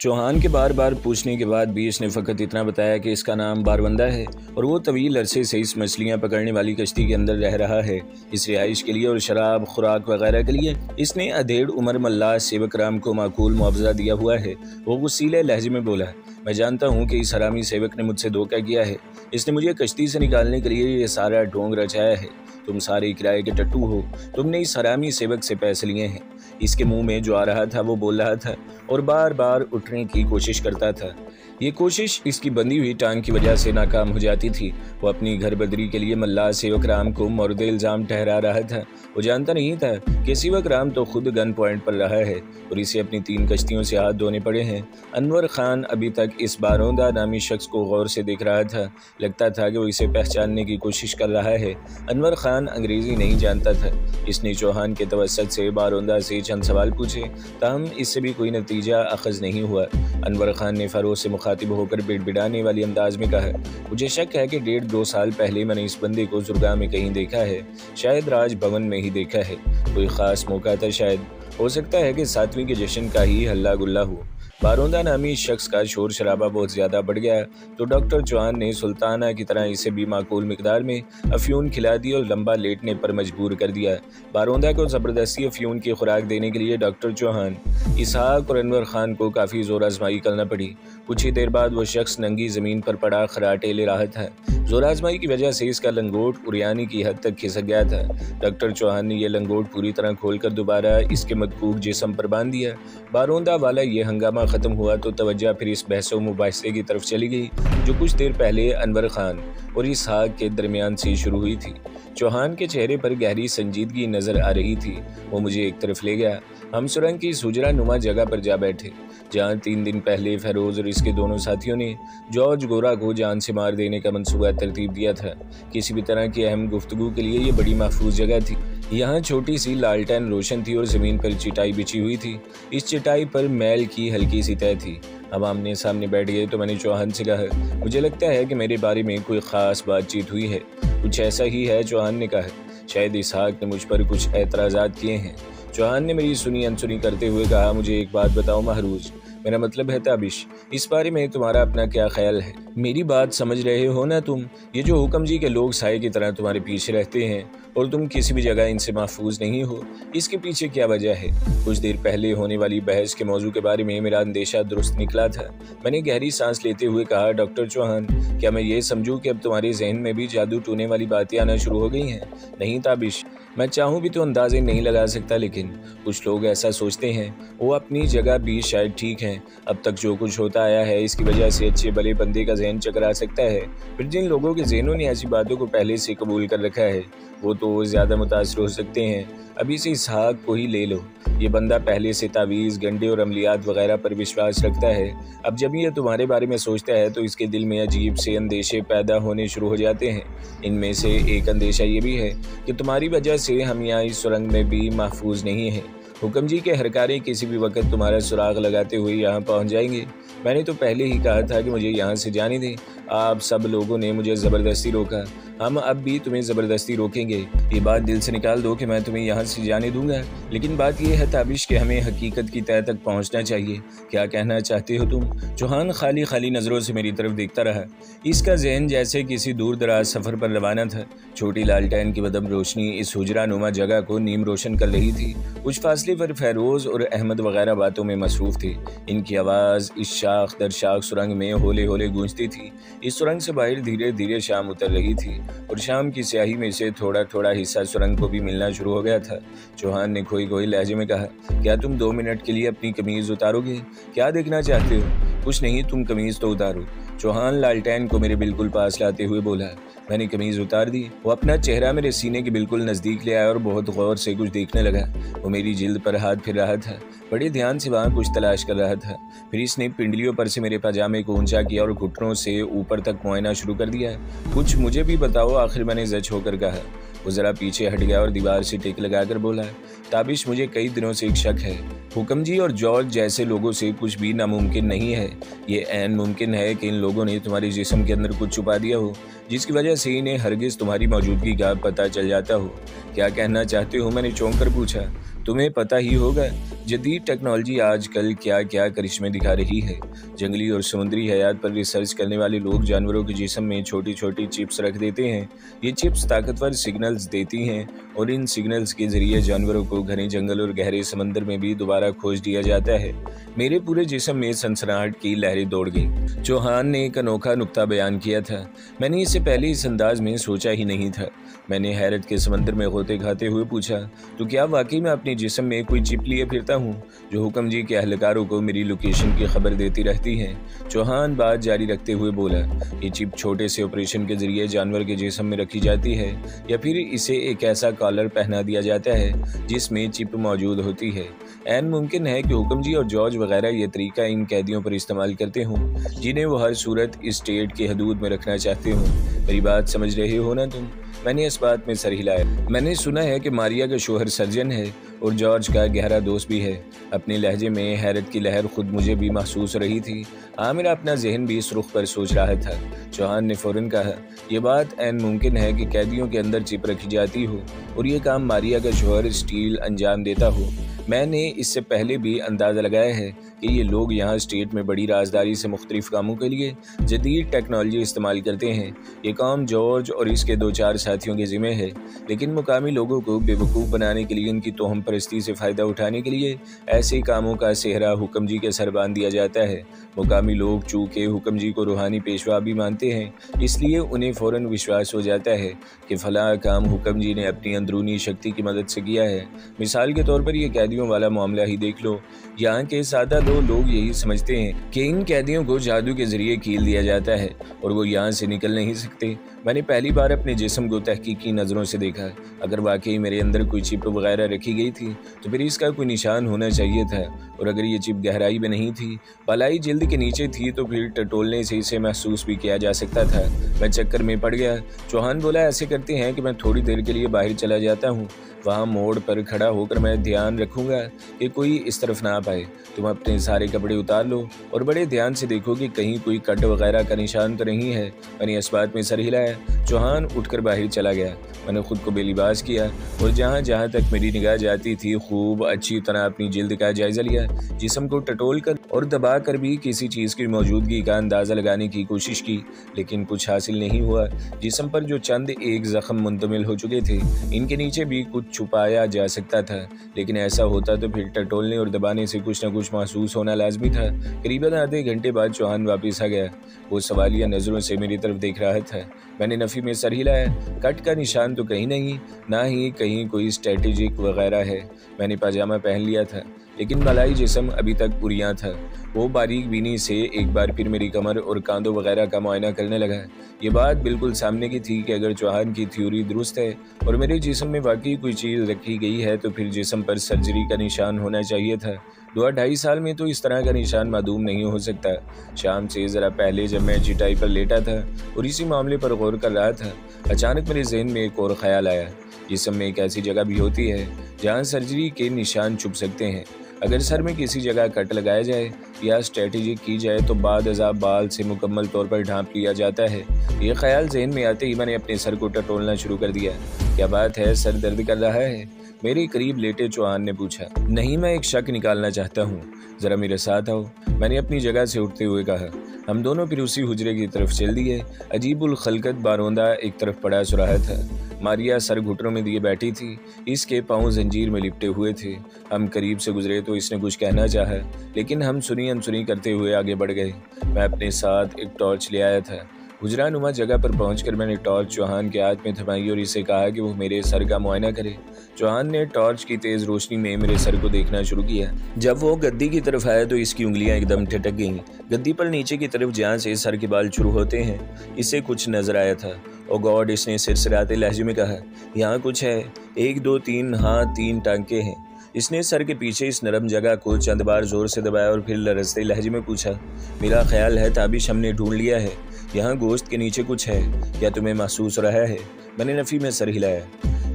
चौहान के बार बार पूछने के बाद भी इसने फ़कत इतना बताया कि इसका नाम बारवंदा है और वो तवील अरसे से इस मछलियाँ पकड़ने वाली कश्ती के अंदर रह रहा है। इस रिहाइश के लिए और शराब खुराक वगैरह के लिए इसने अधेड़ उमर मल्लाह सेवक राम को माकूल मुआवजा दिया हुआ है। वो गुस्सीले लहजे में बोला, मैं जानता हूँ कि इस हरामी सेवक ने मुझसे धोखा किया है। इसने मुझे कश्ती से निकालने के लिए ये सारा ढोंग रचाया है। तुम सारे किराए के टट्टू हो। तुमने इस हरामी सेवक से पैसे लिए हैं। इसके मुंह में जो आ रहा था वो बोल रहा था और बार बार उठने की कोशिश करता था। ये कोशिश इसकी बंधी हुई टांग की वजह से नाकाम हो जाती थी। वो अपनी घर बदरी के लिए मल्लाह सेवक राम को मौरद इल्ज़ाम ठहरा रहा था। वो जानता नहीं था कि सेवक राम तो खुद गन पॉइंट पर रहा है और इसे अपनी 3 कश्तियों से हाथ धोने पड़े हैं। अनवर खान अभी तक इस बारोंदा नामी शख्स को गौर से देख रहा था। लगता था कि वो इसे पहचानने की कोशिश कर रहा है। अनवर खान अंग्रेज़ी नहीं जानता था। इसने चौहान के तवस्सुत से बारोंदा से चंद सवाल पूछे, ताहम इससे भी कोई नतीजा अखज़ नहीं हुआ। अनवर खान ने फ़रोज़ से मुखातिब होकर बिड़बिड़ाने वाली अंदाज में कहा, मुझे शक है कि 1.5-2 साल पहले मैंने इस बंदे को जुर्गा में कहीं देखा है। शायद राज भवन में ही देखा है। कोई ख़ास मौका था शायद। हो सकता है कि 7वीं के जश्न का ही हल्ला गुल्ला हो। बारोंदा नामी शख्स का शोर शराबा बहुत ज़्यादा बढ़ गया तो डॉक्टर चौहान ने सुल्ताना की तरह इसे भी माकूल मिकदार में अफ्यून खिला दी और लंबा लेटने पर मजबूर कर दिया। बारोंदा को ज़बरदस्ती अफ्यून की खुराक देने के लिए डॉक्टर चौहान, इसहाक और अनवर खान को काफ़ी ज़ोर आजमाई करना पड़ी। कुछ ही देर बाद वो शख्स नंगी ज़मीन पर पड़ा खराटे ले रहा था। ज़ोर आजमाई की वजह से इसका लंगोट उरियानी की हद तक खिसक गया था। डॉक्टर चौहान ने यह लंगोट पूरी तरह खोलकर दोबारा इसके मदकूक जिस्म पर बांध दिया। बारोंदा वाला ये हंगामा ख़त्म हुआ तो तवज्जो फिर इस बहस व मुबाहिसे की तरफ चली गई जो कुछ देर पहले अनवर खान और इसहाक के दरमियान से शुरू हुई थी। चौहान के चेहरे पर गहरी संजीदगी नज़र आ रही थी। वो मुझे एक तरफ ले गया। हम सुरंग की सुजरा नुमा जगह पर जा बैठे जहाँ 3 दिन पहले फेरोज़ और इसके दोनों साथियों ने जॉर्ज गोरा को जान से मार देने का मंसूबा तरतीब दिया था। किसी भी तरह की अहम गुफ्तगू के लिए ये बड़ी महफूज जगह थी। यहाँ छोटी सी लालटेन रोशन थी और ज़मीन पर चटाई बिछी हुई थी। इस चटाई पर मैल की हल्की सी तह थी। हम आमने सामने बैठ गए तो मैंने चौहान से कहा, मुझे लगता है कि मेरे बारे में कोई ख़ास बातचीत हुई है। कुछ ऐसा ही है, चौहान ने कहा। शायद इसहाक ने मुझ पर कुछ एतराज़ात किए हैं। चौहान ने मेरी सुनी अनसुनी करते हुए कहा, मुझे एक बात बताओ महरूज, मेरा मतलब है ताबिश, इस बारे में तुम्हारा अपना क्या ख्याल है? मेरी बात समझ रहे हो ना तुम? ये जो हुक्म जी के लोग साए की तरह तुम्हारे पीछे रहते हैं और तुम किसी भी जगह इनसे महफूज नहीं हो, इसके पीछे क्या वजह है? कुछ देर पहले होने वाली बहस के मौजू के बारे में मेरा अंदेशा दुरुस्त निकला था। मैंने गहरी सांस लेते हुए कहा, डॉक्टर चौहान, क्या मैं ये समझूं कि अब तुम्हारे जहन में भी जादू टूने वाली बातें आना शुरू हो गई हैं? नहीं ताबिश, मैं चाहूँ भी तो अंदाजे नहीं लगा सकता, लेकिन कुछ लोग ऐसा सोचते हैं। वो अपनी जगह भी शायद ठीक हैं। अब तक जो कुछ होता आया है इसकी वजह से अच्छे भले बंदे का जहन चकरा सकता है। फिर जिन लोगों के जहनों ने ऐसी बातों को पहले से कबूल कर रखा है वो तो ज़्यादा मुतासर हो सकते हैं। अभी से इसहाक को ही ले लो। ये बंदा पहले से तावीज़, गंडे और अमलियात वगैरह पर विश्वास रखता है। अब जब ये तुम्हारे बारे में सोचता है तो इसके दिल में अजीब से अंदेशे पैदा होने शुरू हो जाते हैं। इनमें से एक अंदेशा ये भी है कि तुम्हारी वजह से हम यहाँ इस सुरंग में भी महफूज नहीं हैं। हुक्म जी के हरकारे किसी भी वक्त तुम्हारा सुराग लगाते हुए यहाँ पहुँच जाएंगे। मैंने तो पहले ही कहा था कि मुझे यहाँ से जाने दें। आप सब लोगों ने मुझे ज़बरदस्ती रोका। हम अब भी तुम्हें ज़बरदस्ती रोकेंगे। ये बात दिल से निकाल दो कि मैं तुम्हें यहाँ से जाने दूंगा। लेकिन बात यह है ताबिश कि हमें हकीकत की तह तक पहुँचना चाहिए। क्या कहना चाहते हो तुम? चौहान खाली खाली नज़रों से मेरी तरफ देखता रहा। इसका जहन जैसे किसी दूर दराज सफ़र पर रवाना था। छोटी लालटेन की बदम रोशनी इस हुजरा नुमा जगह को नीम रोशन कर रही थी। कुछ फासले पर फेरोज़ और अहमद वगैरह बातों में मसरूफ़ थे। इनकी आवाज़ इस शाख दर शाख सुरंग में होले होले गूंजती थी। इस सुरंग से बाहर धीरे धीरे शाम उतर रही थी और शाम की स्याही में से थोड़ा थोड़ा हिस्सा सुरंग को भी मिलना शुरू हो गया था। चौहान ने खोई खोई लहजे में कहा, क्या तुम 2 मिनट के लिए अपनी कमीज़ उतारोगे? क्या देखना चाहते हो? कुछ नहीं, तुम कमीज़ तो उतारो। चौहान लालटेन को मेरे बिल्कुल पास लाते हुए बोला। मैंने कमीज़ उतार दी। वो अपना चेहरा मेरे सीने के बिल्कुल नज़दीक ले आया और बहुत गौर से कुछ देखने लगा। वो मेरी जिल्द पर हाथ फिर रहा था। बड़े ध्यान से वहाँ कुछ तलाश कर रहा था। फिर इसने पिंडलियों पर से मेरे पजामे को ऊंचा किया और घुटनों से ऊपर तक मुआयना शुरू कर दिया। कुछ मुझे भी बताओ, आखिर मैंने जच होकर कहा। वो ज़रा पीछे हट गया और दीवार से टेक लगाकर बोला, ताबिश, मुझे कई दिनों से एक शक है। हुक्म जी और जॉर्ज जैसे लोगों से कुछ भी नामुमकिन नहीं है। ये ऐन मुमकिन है कि इन लोगों ने तुम्हारे जिस्म के अंदर कुछ छुपा दिया हो जिसकी वजह से इन्हें हरगिज़ तुम्हारी मौजूदगी का पता चल जाता हो। क्या कहना चाहते हो? मैंने चौंक कर पूछा। तुम्हें पता ही होगा। जदीद टेक्नोलॉजी आजकल क्या क्या करिश्मे दिखा रही है। जंगली और समुद्री हयात पर रिसर्च करने वाले लोग जानवरों के जिस्म में छोटी छोटी चिप्स रख देते हैं। ये चिप्स ताकतवर सिग्नल्स देती हैं और इन सिग्नल्स के जरिए जानवरों को घने जंगल और गहरे समंदर में भी दोबारा खोज दिया जाता है। मेरे पूरे जिस्म में सनसनाहट की लहरें दौड़ गईं। चौहान ने एक अनोखा नुक्ता बयान किया था। मैंने इससे पहले इस अंदाज में सोचा ही नहीं था। मैंने हैरत के समंदर में गोते खाते हुए पूछा, तो क्या वाकई मैं अपने जिस्म में कोई चिप लिए फिरता हूँ जो हुक्म जी के अहलकारों को मेरी लोकेशन की खबर देती रहती है? चौहान बात जारी रखते हुए बोला, ये चिप छोटे से ऑपरेशन के जरिए जानवर के जिस्म में रखी जाती है या फिर इसे एक ऐसा कॉलर पहना दिया जाता है जिसमें चिप मौजूद होती है। ऐन मुमकिन है कि हुक्म जी और जॉर्ज वगैरह ये तरीका इन कैदियों पर इस्तेमाल करते हों जिन्हें वो हर सूरत इस स्टेट की हदूद में रखना चाहते हों। मेरी बात समझ रहे हो ना तुम? मैंने इस बात में सर हिलाया। मैंने सुना है कि मारिया का शोहर सर्जन है और जॉर्ज का गहरा दोस्त भी है। अपने लहजे में हैरत की लहर खुद मुझे भी महसूस रही थी। मेरा अपना जहन भी इस रुख पर सोच रहा था। चौहान ने फौरन कहा, यह बात ऐन मुमकिन है कि कैदियों के अंदर चिप रखी जाती हो और ये काम मारिया का शोहर स्टील अंजाम देता हो। मैंने इससे पहले भी अंदाज़ा लगाया है कि ये लोग यहाँ स्टेट में बड़ी राजदारी से मुख्तलिफ कामों के लिए जदीद टेक्नोलॉजी इस्तेमाल करते हैं। ये काम जॉर्ज और इसके 2-4 साथियों के ज़िम्मे है, लेकिन मुकामी लोगों को बेवकूफ़ बनाने के लिए, उनकी तोहम परस्ती से फ़ायदा उठाने के लिए ऐसे कामों का सेहरा हुक्म जी के सर बांध दिया जाता है। मुकामी लोग चूँकि हुक्म जी को रूहानी पेशवा भी मानते हैं, इसलिए उन्हें फ़ौरन विश्वास हो जाता है कि फ़लाँ काम हुक्म जी ने अपनी अंदरूनी शक्ति की मदद से किया है। मिसाल के तौर पर यह कैदियों वाला मामला ही देख लो। यहाँ के सादा लोग यही समझते हैं कि इन कैदियों को जादू के जरिए कील दिया जाता है और वो यहाँ से निकल नहीं सकते। मैंने पहली बार अपने जिस्म को तहकीकी नज़रों से देखा। अगर वाकई मेरे अंदर कोई चिप वगैरह रखी गई थी तो फिर इसका कोई निशान होना चाहिए था, और अगर ये चिप गहराई में नहीं थी, बालाई जल्द के नीचे थी, तो फिर टटोलने से इसे महसूस भी किया जा सकता था। मैं चक्कर में पड़ गया। चौहान बोला, ऐसे करते हैं कि मैं थोड़ी देर के लिए बाहर चला जाता हूँ। वहाँ मोड़ पर खड़ा होकर मैं ध्यान रखूँगा कि कोई इस तरफ ना पाए। तुम अपने सारे कपड़े उतार लो और बड़े ध्यान से देखो कि कहीं कोई कट वगैरह का निशान तो नहीं है। मैंने इस बात में सर हिलाया। चौहान उठकर बाहर चला गया। मैंने खुद को बेलिबास किया और जहाँ जहाँ तक मेरी निगाह जाती थी खूब अच्छी तरह अपनी जिल्द का जायजा लिया। जिस्म को टटोल कर और दबा कर भी किसी चीज़ की मौजूदगी का अंदाज़ा लगाने की कोशिश की, लेकिन कुछ हासिल नहीं हुआ। जिस्म पर जो चंद एक ज़ख्म मुंतमिल हो चुके थे, इनके नीचे भी कुछ छुपाया जा सकता था, लेकिन ऐसा होता तो फिर टटोलने और दबाने से कुछ न कुछ महसूस होना लाजमी था। करीबन आधे घंटे बाद चौहान वापस आ गया। वो सवालिया नज़रों से मेरी तरफ देख रहा था। मैंने नफ़ी में सर हिलाया। कट का निशान तो कहीं नहीं, ना ही कहीं कोई स्ट्रेटेजिक वगैरह है। मैंने पाजामा पहन लिया था, लेकिन मलाई जिस्म अभी तक पुरियां था। वो बारीक बीनी से एक बार फिर मेरी कमर और कांधों वगैरह का मुआयना करने लगा। ये बात बिल्कुल सामने की थी कि अगर चौहान की थ्योरी दुरुस्त है और मेरे जिस्म में वाकई कोई चीज़ रखी गई है तो फिर जिस्म पर सर्जरी का निशान होना चाहिए था। 2-2.5 साल में तो इस तरह का निशान मालूम नहीं हो सकता। शाम से ज़रा पहले जब मैं चिटाई पर लेटा था और इसी मामले पर गौर कर रहा था, अचानक मेरे जहन में एक और ख्याल आया। जिस्म में एक ऐसी जगह भी होती है जहाँ सर्जरी के निशान छुप सकते हैं। अगर सर में किसी जगह कट लगाया जाए या स्ट्रेटेजी की जाए तो बाद अज़ाब बाल से मुकम्मल तौर पर ढांप लिया जाता है। ये ख्याल जहन में आते ही मैंने अपने सर को टटोलना शुरू कर दिया। क्या बात है, सर दर्द कर रहा है? मेरे करीब लेटे चौहान ने पूछा। नहीं, मैं एक शक निकालना चाहता हूँ, ज़रा मेरे साथ आओ, मैंने अपनी जगह से उठते हुए कहा। हम दोनों फिर उसी हुजरे की तरफ चल दिए। अजीबुल खलकत बारोंदा एक तरफ पड़ा सुराहा था। मारिया सर घुटनों में दिए बैठी थी, इसके पाँव जंजीर में लिपटे हुए थे। हम करीब से गुजरे तो इसने कुछ कहना चाहा, लेकिन हम सुनी अनसुनी करते हुए आगे बढ़ गए। मैं अपने साथ एक टॉर्च ले आया था। हुजरानुमा जगह पर पहुंचकर मैंने टॉर्च चौहान के हाथ में थमाई और इसे कहा कि वो मेरे सर का मुआयना करे। चौहान ने टॉर्च की तेज़ रोशनी में मेरे सर को देखना शुरू किया। जब वो गद्दी की तरफ आया तो इसकी उंगलियां एकदम ठिठक गईं। गद्दी पर नीचे की तरफ जहाँ से सर के बाल शुरू होते हैं, इसे कुछ नजर आया था। ओ गॉड, इसने सिरसिराते लहजे में कहा, यहाँ कुछ है। 1 2 3, हाँ 3 टांके हैं। इसने सर के पीछे इस नरम जगह को चंद बार जोर से दबाया और फिर लरजते लहजे में पूछा, मेरा ख्याल है ताबिश हमने ढूंढ लिया है। यहाँ गोश्त के नीचे कुछ है, क्या तुम्हें महसूस हो रहा है? मैंने नफ़ी में सर हिलाया।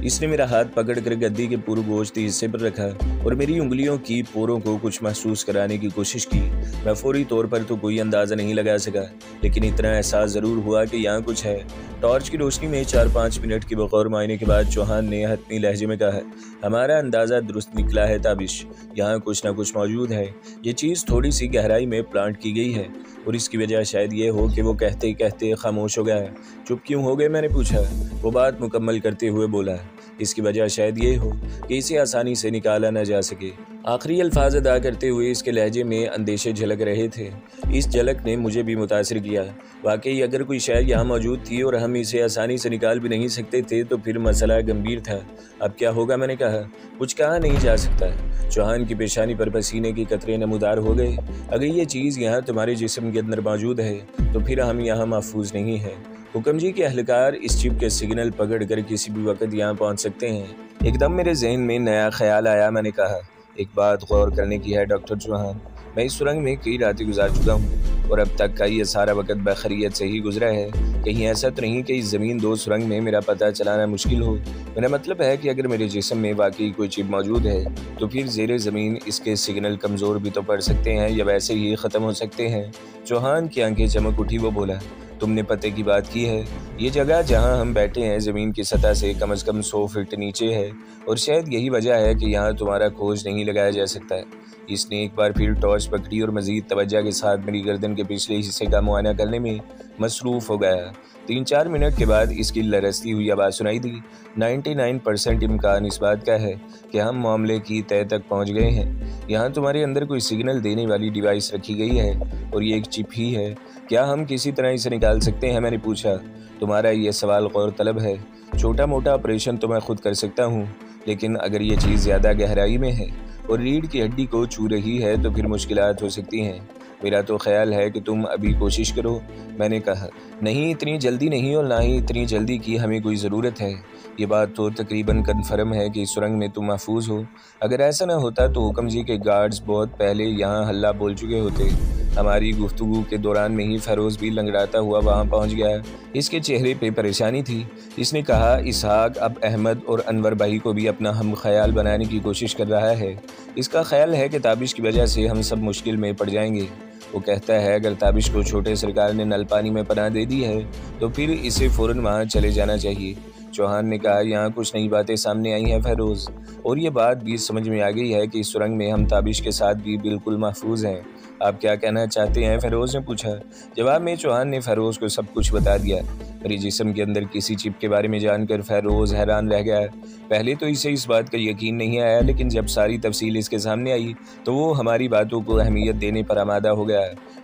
इसने मेरा हाथ पकड़कर गद्दी के पूर्व गोश्ती हिस्से पर रखा और मेरी उंगलियों की पोरों को कुछ महसूस कराने की कोशिश की। मैं फौरी तौर पर तो कोई अंदाज़ा नहीं लगा सका, लेकिन इतना एहसास ज़रूर हुआ कि यहाँ कुछ है। टॉर्च की रोशनी में 4-5 मिनट की बगौर मायने के बाद चौहान ने हतमी लहजे में कहा, हमारा अंदाज़ा दुरुस्त निकला है ताबिश, यहाँ कुछ ना कुछ मौजूद है। ये चीज़ थोड़ी सी गहराई में प्लांट की गई है और इसकी वजह शायद ये हो कि वो कहते कहते खामोश हो गया। चुप क्यों हो गए, मैंने पूछा। वो बात मुकम्मल करते हुए बोला, इसकी वजह शायद ये हो कि इसे आसानी से निकाला न जा सके। आखिरी अल्फाज अदा करते हुए इसके लहजे में अंदेशे झलक रहे थे। इस झलक ने मुझे भी मुतासिर किया। वाकई अगर कोई शय यहाँ मौजूद थी और हम इसे आसानी से निकाल भी नहीं सकते थे तो फिर मसला गंभीर था। अब क्या होगा, मैंने कहा। कुछ कहा नहीं जा सकता। चौहान की पेशानी पर पसीने की कतरे नमूदार हो गए। अगर ये चीज़ यहाँ तुम्हारे जिस्म के अंदर मौजूद है तो फिर हम यहाँ महफूज नहीं हैं। हुक्म जी के अहलकार इस चिप के सिग्नल पकड़कर किसी भी वक्त यहाँ पहुँच सकते हैं। एकदम मेरे जहन में नया ख्याल आया। मैंने कहा, एक बात गौर करने की है डॉक्टर चौहान, मैं इस सुरंग में कई रातें गुजार चुका हूँ और अब तक का ये सारा वक्त बखैरियत से ही गुजरा है। कहीं ऐसा तो नहीं कि इस ज़मीन दो सुरंग में मेरा पता चलाना मुश्किल हो। मेरा मतलब है कि अगर मेरे जिस्म में वाकई कोई चिप मौजूद है तो फिर ज़ेरे ज़मीन इसके सिग्नल कमज़ोर भी तो पड़ सकते हैं या वैसे ही ख़त्म हो सकते हैं। चौहान की आंखें चमक उठी। वो बोला, तुमने पते की बात की है। ये जगह जहाँ हम बैठे हैं ज़मीन की सतह से कम से कम 100 फीट नीचे है और शायद यही वजह है कि यहाँ तुम्हारा खोज नहीं लगाया जा सकता है। इसने एक बार फिर टॉर्च पकड़ी और मज़ीद तवज्जो के साथ मेरी गर्दन के पिछले हिस्से का मुआयना करने में मसरूफ़ हो गया। 3-4 मिनट के बाद इसकी लरसती हुई आवाज़ सुनाई दी। 99% इम्कान इस बात का है कि हम मामले की तह तक पहुँच गए हैं। यहाँ तुम्हारे अंदर कोई सिग्नल देने वाली डिवाइस रखी गई है और ये एक चिप ही है। क्या हम किसी तरह इसे निकाल सकते हैं, मैंने पूछा। तुम्हारा ये सवाल गौर तलब है। छोटा मोटा ऑपरेशन तो मैं खुद कर सकता हूँ, लेकिन अगर ये चीज़ ज़्यादा गहराई में है और रीढ़ की हड्डी को छू रही है तो फिर मुश्किलात हो सकती हैं। मेरा तो ख्याल है कि तुम अभी कोशिश करो, मैंने कहा। नहीं, इतनी जल्दी नहीं और ना ही इतनी जल्दी की हमें कोई ज़रूरत है। ये बात तो तकरीबन कन्फर्म है कि इस सुरंग में तुम महफूज हो। अगर ऐसा ना होता तो हुक्म जी के गार्ड्स बहुत पहले यहाँ हल्ला बोल चुके होते। हमारी गुफ्तगू के दौरान में ही फ़रोज़ भी लंगड़ाता हुआ वहाँ पहुँच गया। इसके चेहरे पे परेशानी थी। इसने कहा, इसहाक अब अहमद और अनवर भाई को भी अपना हम ख्याल बनाने की कोशिश कर रहा है। इसका ख्याल है कि ताबिश की वजह से हम सब मुश्किल में पड़ जाएंगे। वो कहता है अगर ताबिश को छोटे सरकार ने नल पानी में पनाह दे दी है तो फिर इसे फ़ौरन वहाँ चले जाना चाहिए। चौहान ने कहा, यहाँ कुछ नई बातें सामने आई हैं फ़ैरोज़, और ये बात भी समझ में आ गई है कि इस सुरंग में हम ताबिश के साथ भी बिल्कुल महफूज हैं। आप क्या कहना चाहते हैं, फ़ैरोज़ ने पूछा। जवाब में चौहान ने फ़ैरोज़ को सब कुछ बता दिया। मेरे जिस्म के अंदर किसी चिप के बारे में जानकर फ़ैरोज़ हैरान रह गया। पहले तो इसे इस बात का यकीन नहीं आया, लेकिन जब सारी तफसील इसके सामने आई तो वो हमारी बातों को अहमियत देने पर आमादा हो गया।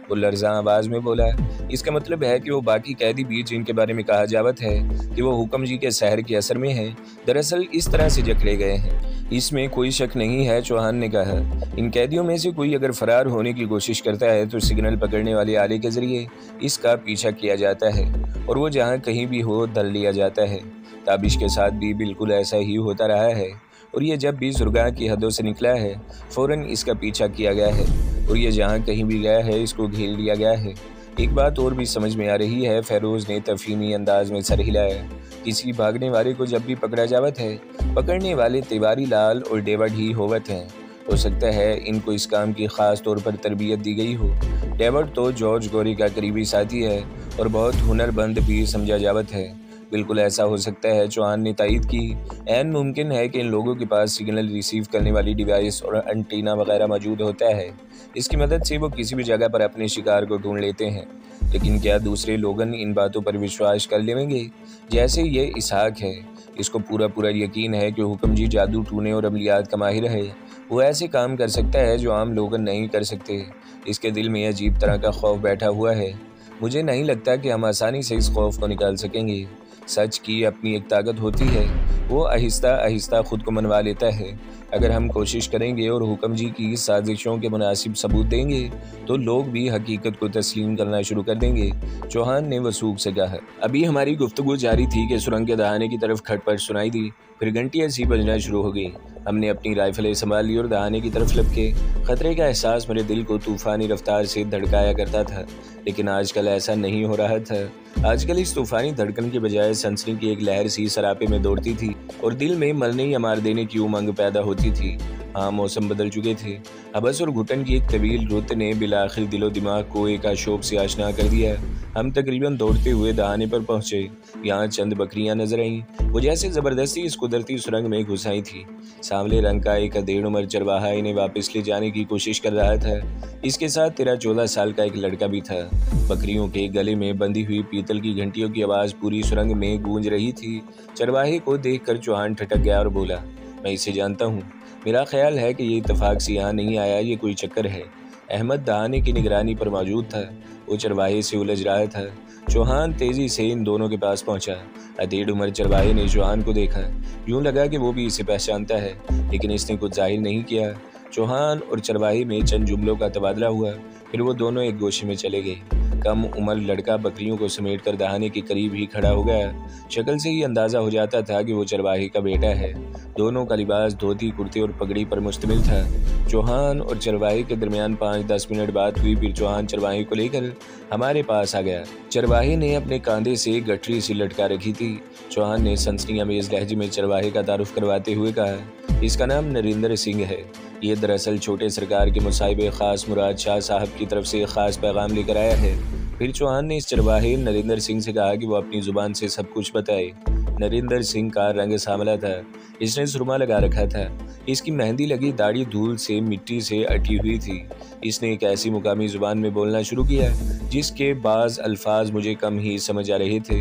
वो लर्ज़ा आवाज़ में बोला, इसका मतलब है कि वो बाकी कैदी भी जिनके बारे में कहा जावत है कि वो हुक्म जी के सहर के असर में हैं, दरअसल इस तरह से जकड़े गए हैं। इसमें कोई शक नहीं है, चौहान ने कहा। इन कैदियों में से कोई अगर फ़रार होने की कोशिश करता है तो सिग्नल पकड़ने वाले आले के ज़रिए इसका पीछा किया जाता है और वो जहाँ कहीं भी हो धर लिया जाता है। ताबिश के साथ भी बिल्कुल ऐसा ही होता रहा है और ये जब भी जुर्गा की हदों से निकला है फ़ौरन इसका पीछा किया गया है और ये जहाँ कहीं भी गया है इसको घेर लिया गया है। एक बात और भी समझ में आ रही है, फ़ैरोज़ ने तफ़हीमी अंदाज में सर हिलाया। किसी भागने वाले को जब भी पकड़ा जावत है, पकड़ने वाले तिवारी लाल और डेविड ही होवत हैं। हो सकता है इनको इस काम की ख़ास तौर पर तरबियत दी गई हो। डेविड तो जॉर्ज गौरी का करीबी साथी है और बहुत हुनरमंद भी समझा जावत है। बिल्कुल ऐसा हो सकता है, चौहान ने तायद की। ऐन मुमकिन है कि इन लोगों के पास सिग्नल रिसीव करने वाली डिवाइस और एंटीना वगैरह मौजूद होता है। इसकी मदद से वो किसी भी जगह पर अपने शिकार को ढूंढ लेते हैं। लेकिन क्या दूसरे लोगन इन बातों पर विश्वास कर लेंगे? जैसे ये इसहाक है, इसको पूरा यकीन है कि हुक्म जी जादू टूने और अमलियात का माहिर है। वो ऐसे काम कर सकता है जो आम लोगन नहीं कर सकते। इसके दिल में अजीब तरह का खौफ बैठा हुआ है। मुझे नहीं लगता कि हम आसानी से इस खौफ को निकाल सकेंगे। सच की अपनी एक ताकत होती है, वो आहिस्ता आहिस्ता ख़ुद को मनवा लेता है। अगर हम कोशिश करेंगे और हुक्म जी की साजिशों के मुनासिब सबूत देंगे तो लोग भी हकीकत को तस्लीम करना शुरू कर देंगे, चौहान ने वसूख से कहा। अभी हमारी गुफ्तगू जारी थी कि सुरंग के दहाने की तरफ खटपट सुनाई दी। फिर घंटियाँ सी बजना शुरू हो गई। हमने अपनी राइफलें संभाल ली और दहाने की तरफ लपके। ख़तरे का एहसास मेरे दिल को तूफ़ानी रफ्तार से धड़काया करता था, लेकिन आजकल ऐसा नहीं हो रहा था। आजकल इस तूफ़ानी धड़कन के बजाय सनसनी की एक लहर सी सरापे में दौड़ती थी। और दिल में मरने या मार देने की उमंग पैदा होती थी। हाँ, मौसम बदल चुके थे। हबस और घुटन की एक तवील रुत ने बिलाखिर दिलो दिमाग को एक आशोब से आशना कर दिया। हम तकरीबन दौड़ते हुए दहाने पर पहुंचे। यहाँ चंद बकरियां नजर आईं, वो जैसे ज़बरदस्ती इस कुदरती सुरंग में घुस आई थी। सांवले रंग का एक अधेड़ उम्र चरवाहा इन्हें वापस ले जाने की कोशिश कर रहा था। इसके साथ 13-14 साल का एक लड़का भी था। बकरियों के गले में बंधी हुई पीतल की घंटियों की आवाज़ पूरी सुरंग में गूंज रही थी। चरवाहे को देखकर चौहान ठटक गया और बोला, मैं इसे जानता हूँ। मेरा ख्याल है कि ये इत्तेफाक से यहाँ नहीं आया, ये कोई चक्कर है। अहमद दहाने की निगरानी पर मौजूद था। वो चरवाहे से उलझ रहा था। चौहान तेजी से इन दोनों के पास पहुंचा। अधेड़ उम्र चरवाहे ने चौहान को देखा। यूं लगा कि वो भी इसे पहचानता है, लेकिन इसने कुछ जाहिर नहीं किया। चौहान और चरवाहे में चंद जुमलों का तबादला हुआ, फिर वो दोनों एक गोशे में चले गए। कम उम्र लड़का बकरियों को समेट कर दहाने के करीब ही खड़ा हो गया। शक्ल से ही अंदाज़ा हो जाता था कि वो चरवाहे का बेटा है। दोनों का लिबास धोती, कुर्ते और पगड़ी पर मुश्तमिल था। चौहान और चरवाहे के दरमियान 5-10 मिनट बात हुई। फिर चौहान चरवाहे को लेकर हमारे पास आ गया। चरवाहे ने अपने कांधे से गठरी सी लटका रखी थी। चौहान ने सनसनीखेज लहजे में चरवाहे का तारुफ करवाते हुए कहा, इसका नाम नरेंद्र सिंह है। ये दरअसल छोटे सरकार के मुसाहिब खास मुराद शाह साहब की तरफ से खास पैगाम लेकर आया है। फिर चौहान ने इस चरवाहे नरेंद्र सिंह से कहा कि वो अपनी जुबान से सब कुछ बताए। नरेंद्र सिंह का रंग सांवला था। इसने सुरमा लगा रखा था। इसकी मेहंदी लगी दाढ़ी धूल से मिट्टी से अटी हुई थी। इसने एक ऐसी मुकामी जुबान में बोलना शुरू किया जिसके बाज़ अल्फाज मुझे कम ही समझ आ रहे थे।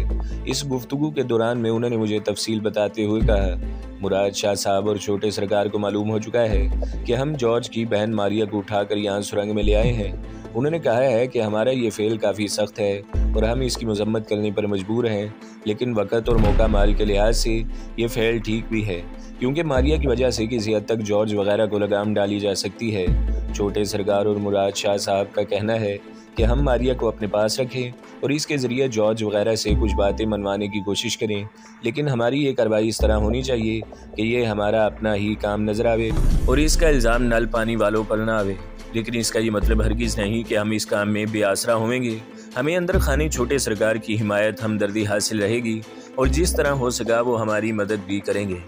इस गुफ्तगू के दौरान में उन्होंने मुझे तफसील बताते हुए कहा, मुराद शाह साहब और छोटे सरकार को मालूम हो चुका है कि हम जॉर्ज की बहन मारिया को उठाकर यहाँ सुरंग में ले आए हैं। उन्होंने कहा है कि हमारा ये फेल काफ़ी सख्त है और हम इसकी मजम्मत करने पर मजबूर हैं, लेकिन वक़्त और मौका माल के लिहाज से ये फेल ठीक भी है, क्योंकि मारिया की वजह से किसी हद तक जॉर्ज वगैरह को लगाम डाली जा सकती है। छोटे सरकार और मुराद शाह साहब का कहना है कि हम मारिया को अपने पास रखें और इसके ज़रिए जॉर्ज वगैरह से कुछ बातें मनवाने की कोशिश करें, लेकिन हमारी ये कार्रवाई इस तरह होनी चाहिए कि ये हमारा अपना ही काम नज़र आवे और इसका इल्ज़ाम नल पानी वालों पर ना आवे। लेकिन इसका ये मतलब हरगिज़ नहीं कि हम इस काम में बेआसरा होंगे। हमें अंदर खाने छोटे सरकार की हिमायत हमदर्दी हासिल रहेगी और जिस तरह हो सका वो हमारी मदद भी करेंगे।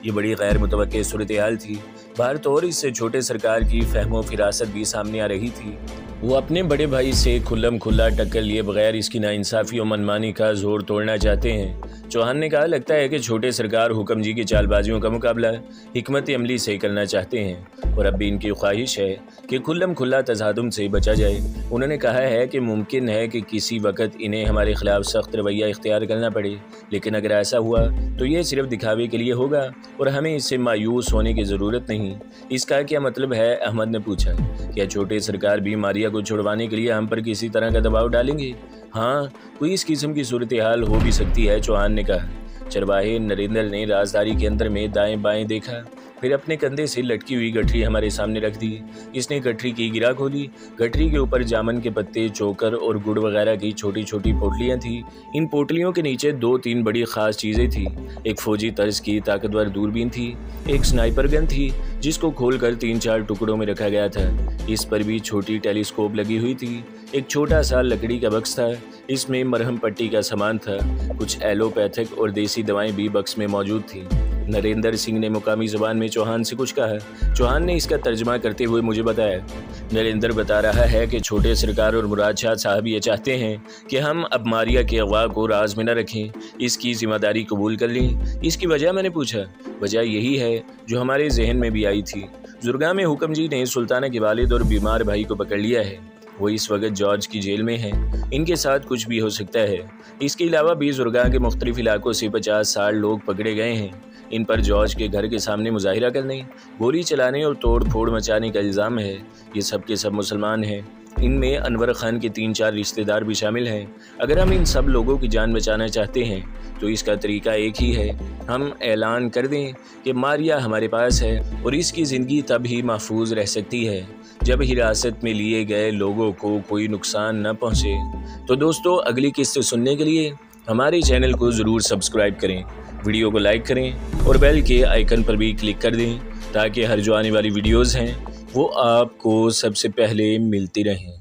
ये बड़ी गैर मुतवक्के सूरत हाल थी। बाहर तो और इससे छोटे सरकार की फहमो फिरासत भी सामने आ रही थी। वो अपने बड़े भाई से खुल्लम खुल्ला टक्कर लिए बगैर इसकी नाइंसाफ़ी और मनमानी का जोर तोड़ना चाहते हैं। चौहान ने कहा, लगता है कि छोटे सरकार हुक्म जी की चालबाजियों का मुकाबला हिकमत अमली से करना चाहते हैं और अब भी इनकी ख्वाहिश है कि खुल्लम खुल्ला तज़ादुम से बचा जाए। उन्होंने कहा है कि मुमकिन है कि किसी वक्त इन्हें हमारे खिलाफ सख्त रवैया इख्तियार करना पड़े, लेकिन अगर ऐसा हुआ तो ये सिर्फ दिखावे के लिए होगा और हमें इससे मायूस होने की ज़रूरत नहीं। इसका क्या मतलब है? अहमद ने पूछा। क्या छोटे सरकार भी मारिया को छुड़वाने के लिए हम पर किसी तरह का दबाव डालेंगे? हाँ, कोई इस किस्म की सूरत हाल हो भी सकती है, चौहान ने कहा। चरवाहे नरेंद्र ने राजदारी के अंदर में दाएं बाएं देखा, फिर अपने कंधे से लटकी हुई गठरी हमारे सामने रख दी। इसने गठरी की गिरा खोली। गठरी के ऊपर जामन के पत्ते, चोकर और गुड़ वगैरह की छोटी छोटी पोटलियाँ थीं। इन पोटलियों के नीचे 2-3 बड़ी ख़ास चीज़ें थीं। एक फ़ौजी तर्ज की ताकतवर दूरबीन थी, एक स्नाइपर गन थी जिसको खोलकर 3-4 टुकड़ों में रखा गया था। इस पर भी छोटी टेलीस्कोप लगी हुई थी। एक छोटा सा लकड़ी का बक्स था, इसमें मरहम पट्टी का सामान था। कुछ एलोपैथिक और देसी दवाएं भी बक्स में मौजूद थीं। नरेंद्र सिंह ने मुकामी ज़ुबान में चौहान से कुछ कहा। चौहान ने इसका तर्जमा करते हुए मुझे बताया, नरेंद्र बता रहा है कि छोटे सरकार और मुराद शाह साहब ये चाहते हैं कि हम अब मारिया के अगवा को राज में न रखें, इसकी जिम्मेदारी कबूल कर लें। इसकी वजह? मैंने पूछा। वजह यही है जो हमारे जहन में भी आई थी। जुर्गा में हुक्म जी ने सुल्ताना के वालिद और बीमार भाई को पकड़ लिया है। वो इस वक्त जॉर्ज की जेल में हैं। इनके साथ कुछ भी हो सकता है। इसके अलावा भी जुर्गा के मुख्तलिफ इलाकों से 50-60 लोग पकड़े गए हैं। इन पर जॉर्ज के घर के सामने मुजाहिरा करने, गोली चलाने और तोड़ फोड़ मचाने का इल्ज़ाम है। ये सब के सब मुसलमान हैं। इनमें अनवर खान के 3-4 रिश्तेदार भी शामिल हैं। अगर हम इन सब लोगों की जान बचाना चाहते हैं तो इसका तरीका एक ही है, हम ऐलान कर दें कि मारिया हमारे पास है और इसकी ज़िंदगी तब ही महफूज रह सकती है जब हिरासत में लिए गए लोगों को कोई नुकसान न पहुँचे। तो दोस्तों, अगली किस्से सुनने के लिए हमारे चैनल को ज़रूर सब्सक्राइब करें, वीडियो को लाइक करें और बेल के आइकन पर भी क्लिक कर दें ताकि हर जो आने वाली वीडियोज़ हैं वो आपको सबसे पहले मिलती रहें।